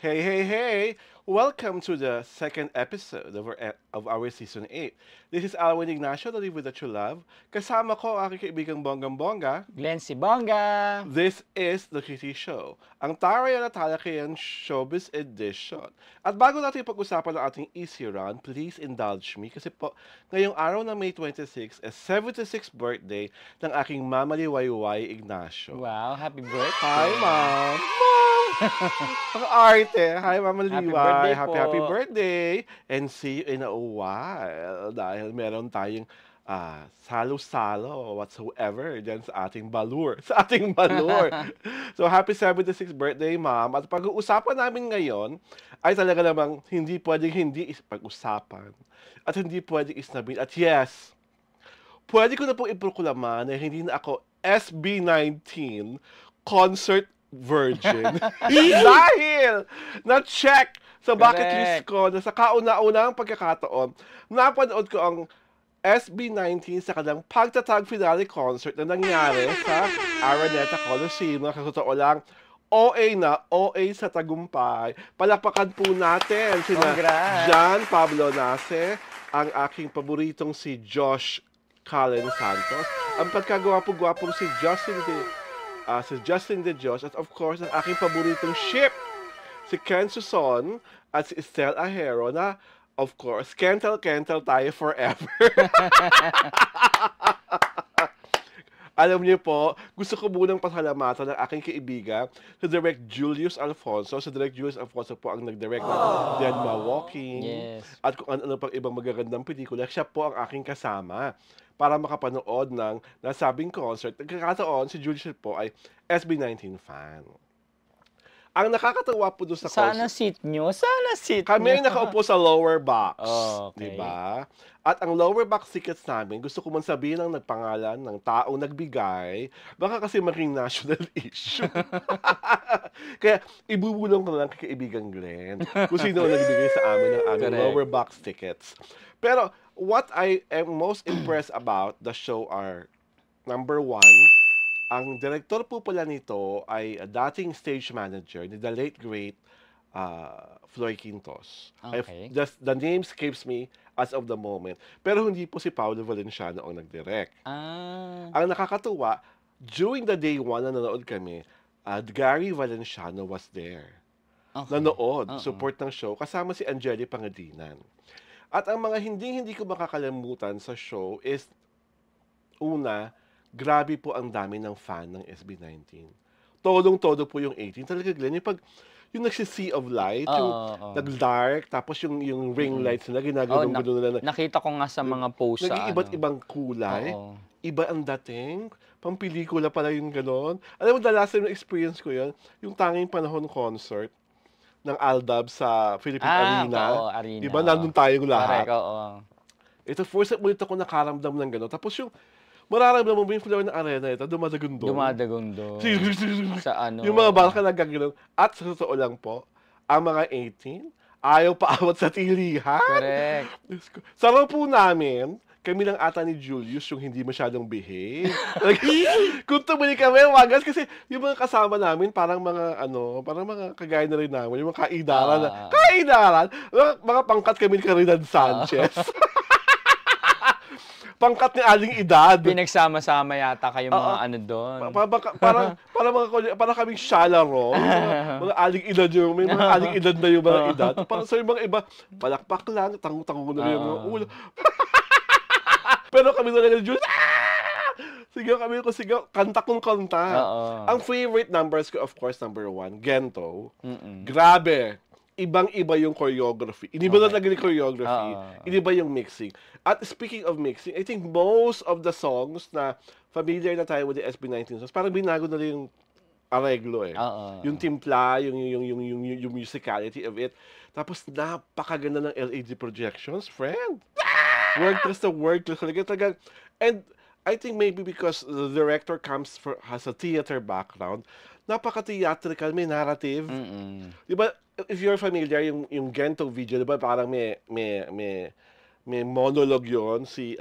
Hey, hey, hey! Welcome to the second episode of our Season 8. This is Alwin Ignacio, the Live with the True Love. Kasama ko ang aking kaibigang Bonggang-Bongga. Glenn si Bongga! This is The Kitty Show, ang Tarayan at Talakayan Showbiz Edition. At bago natin pag-usapan ang ating easy run, please indulge me kasi po ngayong araw ng May 26 is 76th birthday ng aking mamaliwayway Ignacio. Wow, happy birthday! Hi, Mom! Mom! Ang arte. Hi, Mama Happy Liway. birthday Happy, po. happy birthday. And see you in a while. Dahil meron tayong salo-salo whatsoever dyan sa ating balur. Sa ating balur. So, happy 76th birthday, Ma'am. At pag-uusapan namin ngayon ay talaga namang hindi pwedeng hindi pag-usapan. At hindi pwedeng isnabin. At yes, pwede ko na pong iproklama na hindi na ako SB19 concert virgin. Dahil na-check sa bucket list Correct. ko na sa kauna-unang pagkakataon, napanood ko ang SB19 sa kanilang pagtatag finale concert na nangyari sa Araneta Coliseum. Sa totoo lang, OA na, OA sa tagumpay. Palakpakan po natin sina Congrats. John Pablo Nace, ang aking paboritong si Josh Cullen Santos, ang pagkagwapo-gwapong si Justin De Dios, at of course, ang aking paboritong ship, si Ken Suson at si Estelle Ajero na, of course, Kentel tayo forever. Alam niyo po, gusto ko munang pasalamatan ng aking kaibigan, si Direct Julius Alfonso. Si Direct Julius Alfonso po ang nag-direct ng Deadma Walking. Yes. At kung ano pang ibang magagandang pelikula, siya po ang aking kasama para makapanood ng nasabing concert. Nagkakataon, si Julius po ay SB19 fan. Ang nakakatawa po doon sa Sana concert, seat nyo. Sana seat kami ay nyo. nakaupo sa lower box. Oh, okay. Diba? At ang lower box tickets namin, gusto ko man sabihin ang nagpangalan ng taong nagbigay, baka kasi maging national issue. Kaya ibubulong ko na lang kay kaibigang Glenn kung sino ang nagbigay sa amin ng aming Correct. lower box tickets. Pero what I am most impressed about the show are, number one, ang direktor po pala nito ay dating stage manager ni the late great Floy Quintos. Okay. The name escapes me as of the moment. Pero hindi po si Paolo Valenciano ang nag-direct. Ah, Ang nakakatuwa, during the day one na nanood kami, Gary Valenciano was there. okay. Nanood, Oo. support ng show, kasama si Angeli Pangadinan. At ang mga hindi ko makakalimutan sa show is, una, grabe po ang dami ng fan ng SB19. Todong-todo po yung 18. Talaga, Glenn, yung nagsi-sea of light, yung Oo. nag-dark, tapos yung ring lights nila, Oh, ginagano'n nila na nakita ko nga sa mga post sa nag-iiba't ano. ibang kulay. Oo. Iba ang dating. Pampelikula pala yung gano'n. Alam mo, the last time na experience ko yun, yung tanging panahon concert ng Aldab sa Philippine Arena. Oo, Arena. Di ba? Nandun tayong lahat. Correct, oo. Ito, first time ulit ako nakaramdam ng gano'n. Tapos yung, mararamdaman mo yung flow ng arena ito, dumadagundo. Dumadagundo. Sa ano. Yung mga baka nagagano'n. At sa totoo lang po, ang mga 18, ayaw paawat sa tilihan. Correct. Diyos ko. Sa row po namin, kami lang ata ni Julius yung hindi masyadong behave. Kung tumuli kami, wagas, kasi yung mga kasama namin, parang mga kagaya na rin namin, yung mga kaidaran, mga pangkat kami ni Caridad Sanchez. Pangkat ni Aling Edad. Pinagsama-sama yata kayo mga Oo. ano doon. Parang kaming shalaro. Mga aling edad yung, may mga aling edad na yung mga edad. Parang sa mga iba, palakpak lang, tango-tango na rin yung mga ulo. Pero kami talaga, Diyos, sigaw kami ko sigaw, kanta kong kanta. Oo. Ang favorite numbers ko, of course, number one, Gento. Mm-mm. Grabe. Ibang-iba yung choreography. Iniba na talaga yung choreography. Oo. Iniba yung mixing. At speaking of mixing, I think most of the songs na familiar na tayo with the SB19 songs, parang binago na rin yung areglo eh. Oo. Yung timpla, yung musicality of it. Tapos napakaganda ng LED projections, friend. Wordless na wordless. Talaga. And I think maybe because the director has a theater background, napaka-theatrical, may narrative. Mm-mm. Di ba, if you're familiar, yung Gento video, di ba, parang may monologue yon si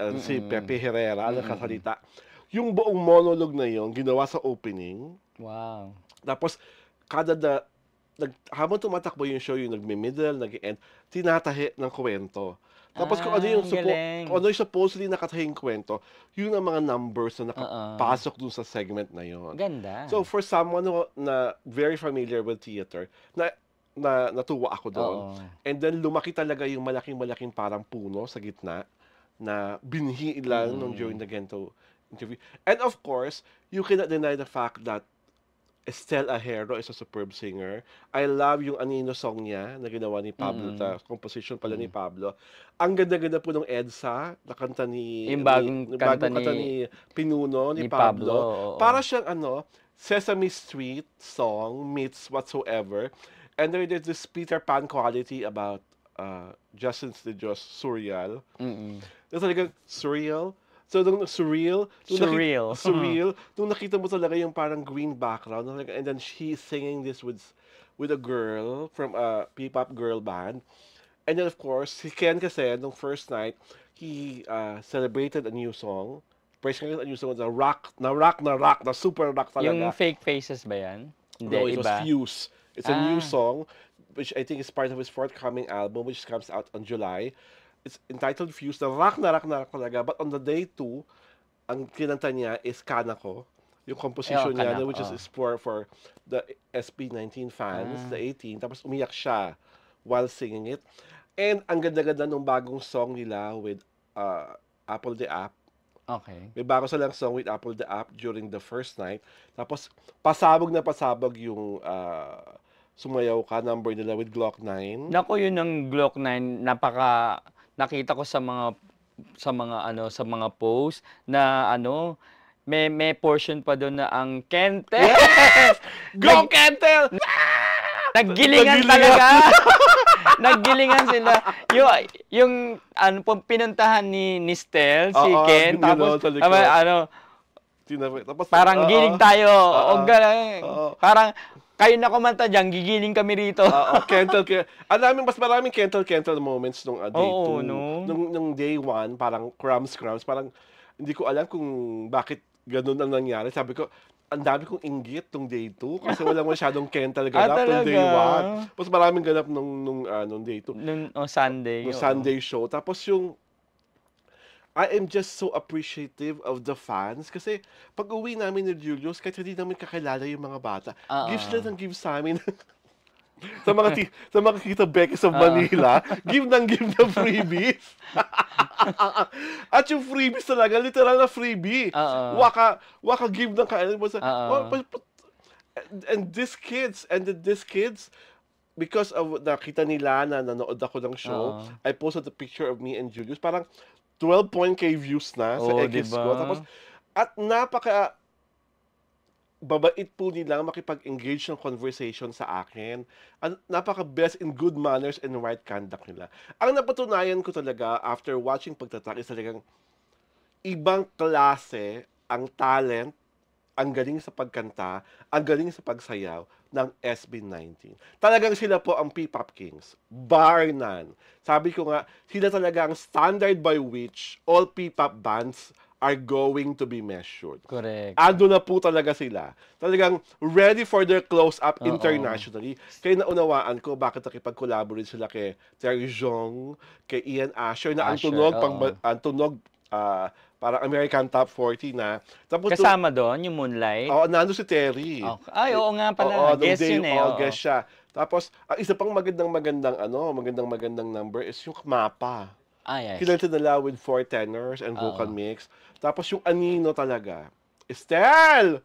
Pepe Herrera, nakasalita. Yung buong monologue na yon ginawa sa opening. Wow. Tapos, kada habang tumatakbo yung show, yung nagme-middle, nag-end, tinatahi ng kwento. Tapos kung ano Ah, yung ang galing. kung ano yung supposedly nakatahing kwento, yun ang mga numbers na Oo. nakapasok dun sa segment na yun. Ganda. So for someone na very familiar with theater, natuwa ako doon. Oo. And then lumaki talaga yung malaking-malaking parang puno sa gitna na binhi lang nung during the Gento interview. And of course, you cannot deny the fact that Estelle Ajero is a superb singer. I love yung Anino song niya na ginawa ni Pablo, composition pala ni Pablo. Ang ganda-ganda po ng EDSA, na kanta ni, Yung bagong kanta ni Pinuno, ni ni Pablo, Pablo. oo. Para siyang Sesame Street song meets whatsoever. And there's this Peter Pan quality about Justin de Dios, surreal. There's talagang surreal. So, nung surreal, nung nakita mo talaga yung parang green background, and then she's singing this with a girl from a P-pop girl band. And then, of course, si Ken kasi, nung first night, he celebrated a new song. Praise a new song, na super rock talaga. Yung Fake Faces ba yan? Hindi, No, it iba. was Fuse. It's a new song, which I think is part of his forthcoming album, which comes out on July. It's entitled Fuse, na rock talaga. But on the day 2, ang kinanta niya is Kanako. Yung composition niya, Kanako, which is for the SB19 fans, the 18. Tapos umiyak siya while singing it. And ang ganda-ganda nung bagong song nila with Apple the App. Okay. May bago silang song with Apple the App during the first night. Tapos pasabog yung Sumayaw Ka number nila with Glock 9. Naku, yun ang Glock 9, nakita ko sa mga post na may portion pa doon na ang Kentel. Yes! Go Kentel! Naggilingan talaga. Naggilingan sila. Yung pinuntahan ni Stel, si Ken, tapos tapos parang giling tayo. Parang kayo na kumanta dyan, gigiling kami rito. Kentel. Mas maraming Kentel moments nung day 2. No? Nung day 1, parang crumbs. Parang hindi ko alam kung bakit ganun ang nangyari. Sabi ko, ang dami kong inggit nung day 2 kasi walang masyadong Kentel ganap nung day 1. Mas maraming ganap nung day 2. Sunday. Nung Sunday show. Tapos I am just so appreciative of the fans kasi pag uwi namin ni Julius, kahit hindi namin kakilala yung mga bata, give sila ng give sa amin. sa mga Tita Beckys of Manila, give ng freebies. At yung freebies talaga, literal na freebie. Waka give ng kain mo sa... And these kids, because of nakita nila na nanood ako ng show, I posted a picture of me and Julius. Parang 12.k views na sa X ko. Tapos, at napaka babait po nila makipag-engage ng conversation sa akin. At napaka-best in good manners and right conduct nila. Ang napatunayan ko talaga after watching Pagtatak is talagang ibang klase ang talent, ang galing sa pagkanta, ang galing sa pagsayaw ng SB19. Talagang sila po ang P-pop kings, bar none. Sabi ko nga, sila talaga ang standard by which all P-pop bands are going to be measured. Correct. Ando na po talaga sila. Talagang ready for their close-up internationally. Kaya naunawaan ko bakit nakipag-collaborate sila kay Terry Jong, kay Ian Asher, na ang tunog, parang American Top 40 na. Tapos kasama doon, yung Moonlight? Oo, nando si Terry. Ay, oo nga pala. Guess yun eh. Guess siya. Tapos, ang isa pang magandang number is yung Mapa. Yes. Kinanta nila with 4 tenors and vocal mix. Tapos yung Anino talaga. Estelle!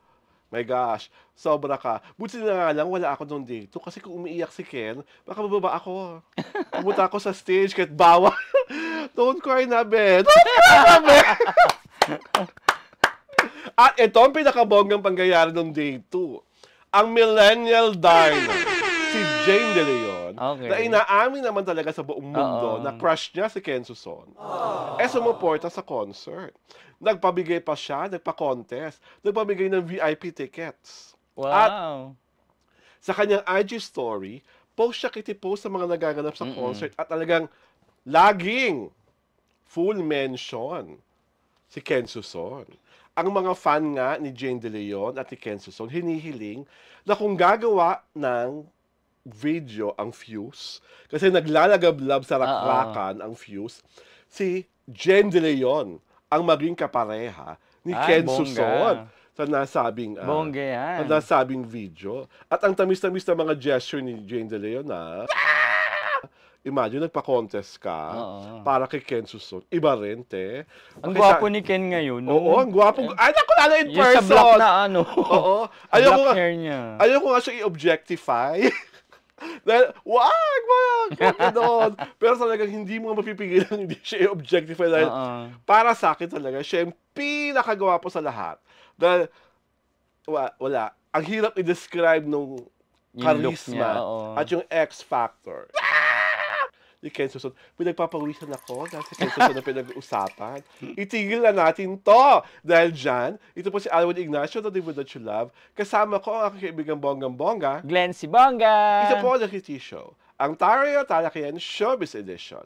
My gosh, sobra ka. Buti na nga lang, wala ako nung dito. Kasi kung umiiyak si Ken, baka bababa ako. Pumunta ako sa stage, kahit bawa. Don't cry na, be. Don't cry na, be. At ito ang pinakabonggang pangyayari nung day 2. Ang millennial Darna, si Jane De Leon, na inaamin naman talaga sa buong mundo na crush niya si Ken Suson. Sumuporta sa concert. Nagpabigay pa siya, nagpa-contest, nagpabigay ng VIP tickets. Wow! At sa kanyang IG story, post sa mga nagaganap sa concert at talagang laging full mention si Ken Suson. Ang mga fan nga ni Jane De Leon at ni Ken Suson hinihiling na kung gagawa ng video ang Fuse. Kasi naglalagablab sa rakrakan ang Fuse. Si Jen De Leon ang maging kapareha ni Ay, Ken Suson sa nasabing Bongga yan. sa nasabing video. At ang tamis-tamis na mga gesture ni Jen De Leon na imagine, nagpa-contest ka para kay Ken Suson. Iba rin, te. Ang gwapo ni Ken ngayon, no? Oo, ang gwapo. Ay, naku, lalo in Yung person. sa black na ano. Oo. Black hair niya. Ayoko nga siya i-objectify. Dahil, wag, ganon. Pero talagang hindi mo mapipigilan hindi siya i-objectify dahil para sa akin talaga, siya yung pinakagwapo sa lahat. Dahil, wala. Ang hirap i-describe nung charisma at yung X factor. Ni Ken Suson. Pinagpapawisan ako dahil si Ken Suson na pinag-uusapan. Itigil na natin to! Dahil dyan, ito po si Alwin Ignacio, The Diva That You Love. Kasama ko ang aking kaibigang Bonggang-Bongga. Glenn si Bongga! Ito po ang Nakiti Show, ang Tario Talakayan Showbiz Edition.